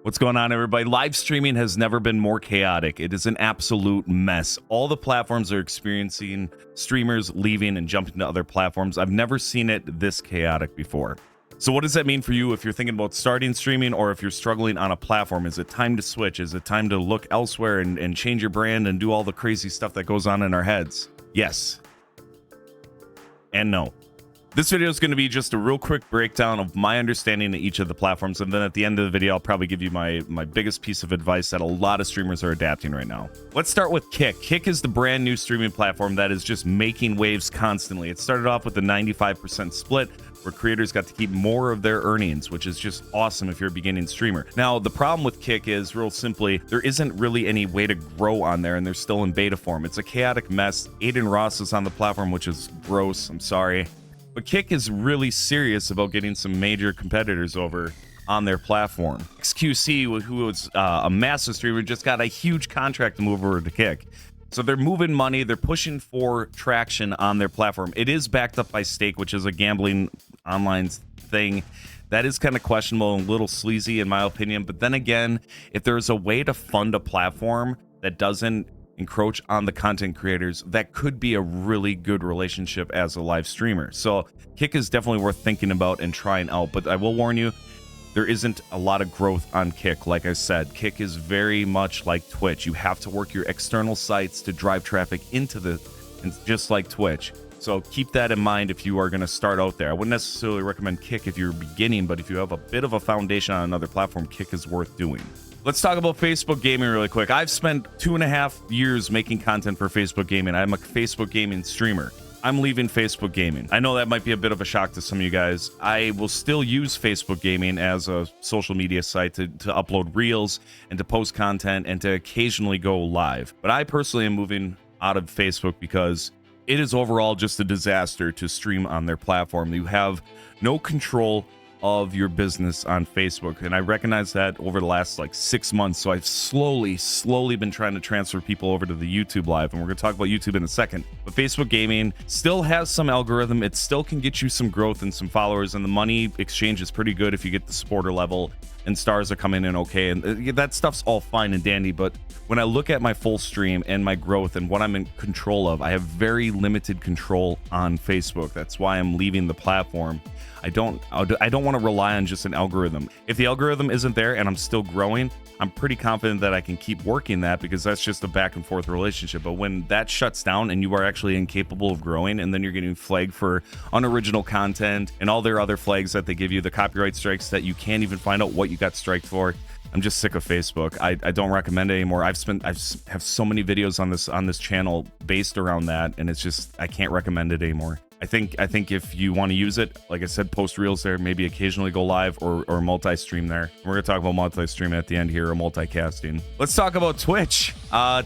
What's going on, everybody? Live streaming has never been more chaotic. It is an absolute mess. All the platforms are experiencing streamers leaving and jumping to other platforms. I've never seen it this chaotic before. So what does that mean for you if you're thinking about starting streaming, or if you're struggling on a platform? Is it time to switch? Is it time to look elsewhere and change your brand and do all the crazy stuff that goes on in our heads? Yes. And no. This video is going to be just a real quick breakdown of my understanding of each of the platforms, and then at the end of the video, I'll probably give you my biggest piece of advice that a lot of streamers are adapting right now. Let's start with Kick. Kick is the brand new streaming platform that is just making waves constantly. It started off with a 95% split, where creators got to keep more of their earnings, which is just awesome if you're a beginning streamer. Now, the problem with Kick is, real simply, there isn't really any way to grow on there, and they're still in beta form. It's a chaotic mess. Aiden Ross is on the platform, which is gross. I'm sorry. But Kick is really serious about getting some major competitors over on their platform. XQC, who was a massive streamer, just got a huge contract to move over to Kick. So they're moving money. They're pushing for traction on their platform. It is backed up by Stake, which is a gambling online thing. That is kind of questionable and a little sleazy in my opinion. But then again, if there's a way to fund a platform that doesn't encroach on the content creators, that could be a really good relationship as a live streamer. So Kick is definitely worth thinking about and trying out, but I will warn you, there isn't a lot of growth on Kick. Like I said, Kick is very much like Twitch. You have to work your external sites to drive traffic into just like Twitch. So keep that in mind if you are going to start out there. I wouldn't necessarily recommend Kick if you're beginning, but if you have a bit of a foundation on another platform, Kick is worth doing. Let's talk about Facebook gaming really quick. I've spent 2.5 years making content for Facebook gaming. I'm a Facebook gaming streamer. I'm leaving Facebook gaming. I know that might be a bit of a shock to some of you guys. I will still use Facebook gaming as a social media site to upload reels and to post content and to occasionally go live. But I personally am moving out of Facebook because it is overall just a disaster to stream on their platform. You have no control of your business on Facebook, and I recognize that over the last like 6 months. So I've slowly been trying to transfer people over to the YouTube live, and we're going to talk about YouTube in a second. But Facebook gaming still has some algorithm. It still can get you some growth and some followers, and the money exchange is pretty good if you get the supporter level and stars are coming in okay, and that stuff's all fine and dandy. But when I look at my full stream and my growth and what I'm in control of, I have very limited control on Facebook. That's why I'm leaving the platform. I don't want to rely on just an algorithm. If the algorithm isn't there and I'm still growing, I'm pretty confident that I can keep working that, because that's just a back and forth relationship. But when that shuts down and you are actually incapable of growing, and then you're getting flagged for unoriginal content and all their other flags that they give you, the copyright strikes that you can't even find out what you got striked for, I'm just sick of Facebook. I don't recommend it anymore. I have so many videos on this channel based around that, and it's just, I can't recommend it anymore. I think if you want to use it, like I said, post reels there, maybe occasionally go live or multi-stream there. We're going to talk about multi-streaming at the end here, or multicasting. Let's talk about Twitch.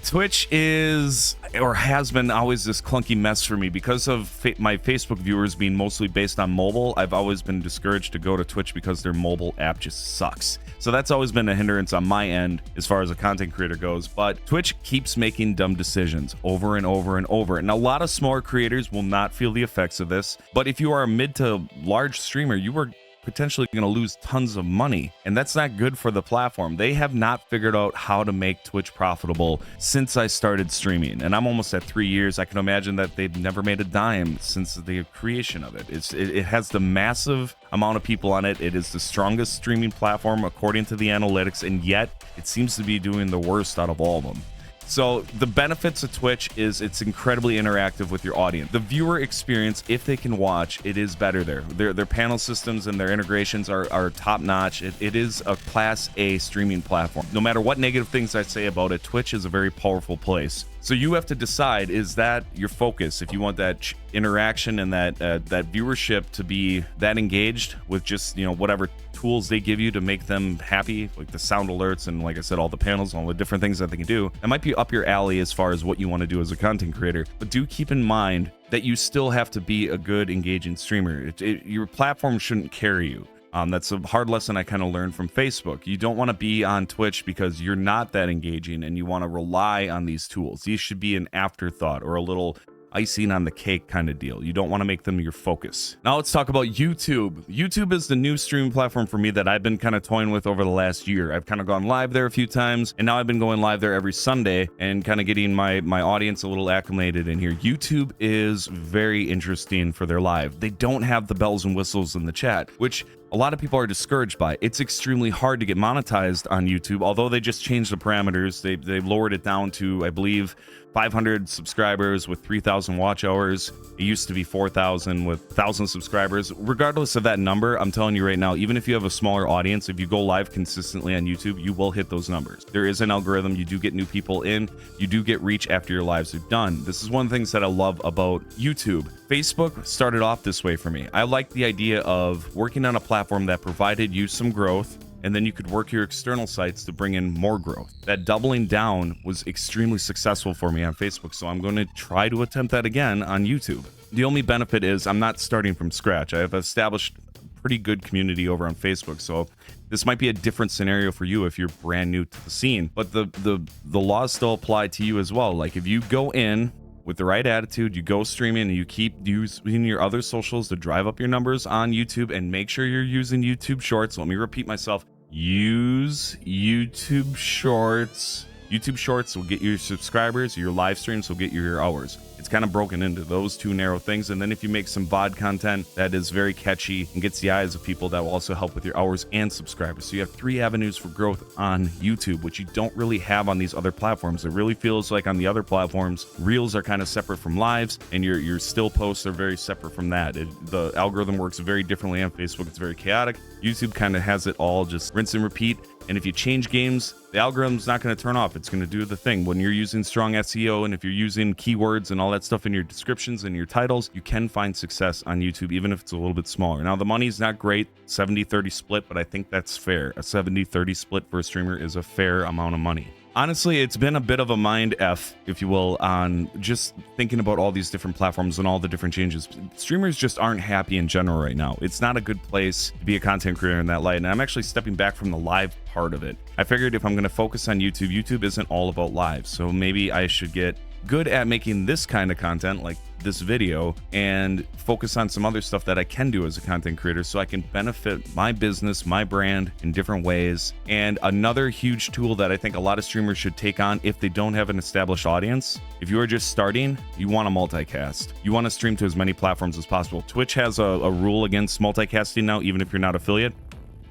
Twitch is, or has been, always this clunky mess for me because of my Facebook viewers being mostly based on mobile. I've always been discouraged to go to Twitch because their mobile app just sucks. So that's always been a hindrance on my end as far as a content creator goes. But Twitch keeps making dumb decisions over and over and over. And a lot of smaller creators will not feel the effects of this. But if you are a mid to large streamer, you are potentially going to lose tons of money, and that's not good for the platform. They have not figured out how to make Twitch profitable since I started streaming, and I'm almost at 3 years. I can imagine that they've never made a dime since the creation of it. It has the massive amount of people on it. It is the strongest streaming platform according to the analytics, and yet it seems to be doing the worst out of all of them. So the benefits of Twitch is it's incredibly interactive with your audience. The viewer experience, if they can watch, it is better there. Their panel systems and their integrations are top notch. It is a class A streaming platform. No matter what negative things I say about it, Twitch is a very powerful place. So you have to decide, is that your focus? If you want that interaction and that viewership to be that engaged with just, whatever tools they give you to make them happy, like the sound alerts and, like I said, all the panels, all the different things that they can do, that might be up your alley as far as what you want to do as a content creator. But do keep in mind that you still have to be a good, engaging streamer. Your platform shouldn't carry you. That's a hard lesson I kind of learned from Facebook. You don't want to be on Twitch because you're not that engaging and you want to rely on these tools. These should be an afterthought or a little icing on the cake kind of deal. You don't want to make them your focus. Now let's talk about YouTube. YouTube is the new streaming platform for me that I've been kind of toying with over the last year. I've kind of gone live there a few times, and now I've been going live there every Sunday and kind of getting my audience a little acclimated in here. YouTube is very interesting for their live. They don't have the bells and whistles in the chat, which a lot of people are discouraged by. It's extremely hard to get monetized on YouTube, although they just changed the parameters. They've lowered it down to, I believe, 500 subscribers with 3,000 watch hours. It used to be 4,000 with 1,000 subscribers. Regardless of that number, I'm telling you right now, even if you have a smaller audience, if you go live consistently on YouTube, you will hit those numbers. There is an algorithm. You do get new people in. You do get reach after your lives are done. This is one of the things that I love about YouTube. Facebook started off this way for me. I like the idea of working on a platform that provided you some growth, and then you could work your external sites to bring in more growth. That doubling down was extremely successful for me on Facebook, so I'm going to try to attempt that again on YouTube. The only benefit is I'm not starting from scratch. I have established a pretty good community over on Facebook, so this might be a different scenario for you if you're brand new to the scene, but the laws still apply to you as well. Like if you go in with the right attitude, you go streaming and you keep using your other socials to drive up your numbers on YouTube, and make sure you're using YouTube Shorts. Let me repeat myself. Use YouTube Shorts. YouTube Shorts will get you your subscribers. Your live streams will get you your hours. It's kind of broken into those two narrow things. And then if you make some VOD content that is very catchy and gets the eyes of people, that will also help with your hours and subscribers. So you have 3 avenues for growth on YouTube, which you don't really have on these other platforms. It really feels like on the other platforms, Reels are kind of separate from lives, and your still posts are very separate from that. The algorithm works very differently on Facebook. It's very chaotic. YouTube kind of has it all just rinse and repeat. And if you change games, the algorithm's not going to turn off. It's going to do the thing. When you're using strong SEO, and if you're using keywords and all that stuff in your descriptions and your titles, you can find success on YouTube, even if it's a little bit smaller. Now, the money's not great, 70-30 split, but I think that's fair. A 70-30 split for a streamer is a fair amount of money. Honestly, it's been a bit of a mind F, if you will, on just thinking about all these different platforms and all the different changes. Streamers just aren't happy in general right now. It's not a good place to be a content creator in that light, and I'm actually stepping back from the live part of it. I figured if I'm going to focus on YouTube, YouTube isn't all about live, so maybe I should get good at making this kind of content, like this video, and focus on some other stuff that I can do as a content creator so I can benefit my business, my brand in different ways. And another huge tool that I think a lot of streamers should take on if they don't have an established audience, if you are just starting, you want to multicast. You want to stream to as many platforms as possible. Twitch has a rule against multicasting now, even if you're not affiliate.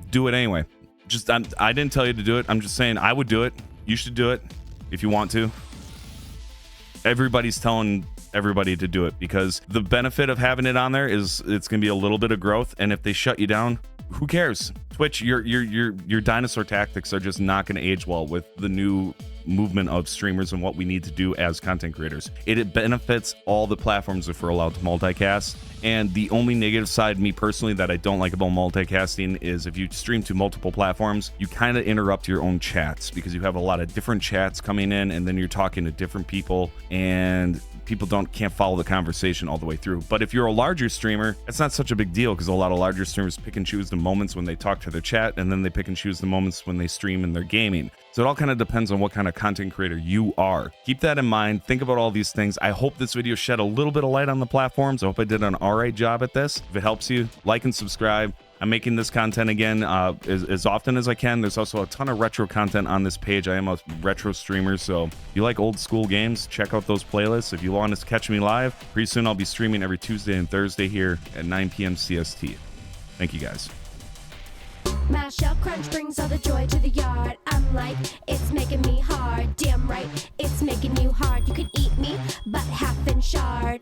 Do it anyway. I didn't tell you to do it. I'm just saying I would do it. You should do it if you want to. Everybody's telling everybody to do it because the benefit of having it on there is it's going to be a little bit of growth, and if they shut you down, who cares? Twitch, your dinosaur tactics are just not going to age well with the new movement of streamers and what we need to do as content creators. It benefits all the platforms if we're allowed to multicast. And the only negative side, me personally, that I don't like about multicasting is if you stream to multiple platforms, you kind of interrupt your own chats because you have a lot of different chats coming in, and then you're talking to different people, and people can't follow the conversation all the way through. But if you're a larger streamer, it's not such a big deal because a lot of larger streamers pick and choose the moments when they talk to their chat, and then they pick and choose the moments when they stream and they're gaming. So it all kind of depends on what kind of content creator you are. Keep that in mind. Think about all these things. I hope this video shed a little bit of light on the platforms. I hope I did an all right job at this. If it helps you, like and subscribe. I'm making this content again as often as I can. There's also a ton of retro content on this page. I am a retro streamer, so if you like old school games, check out those playlists. If you want to catch me live, pretty soon I'll be streaming every Tuesday and Thursday here at 9 p.m. CST. Thank you guys. Mash up, crunch brings all the joy to the yard. I'm like, it's making me hard. Damn right, it's making you hard. You can eat me, but half in shard.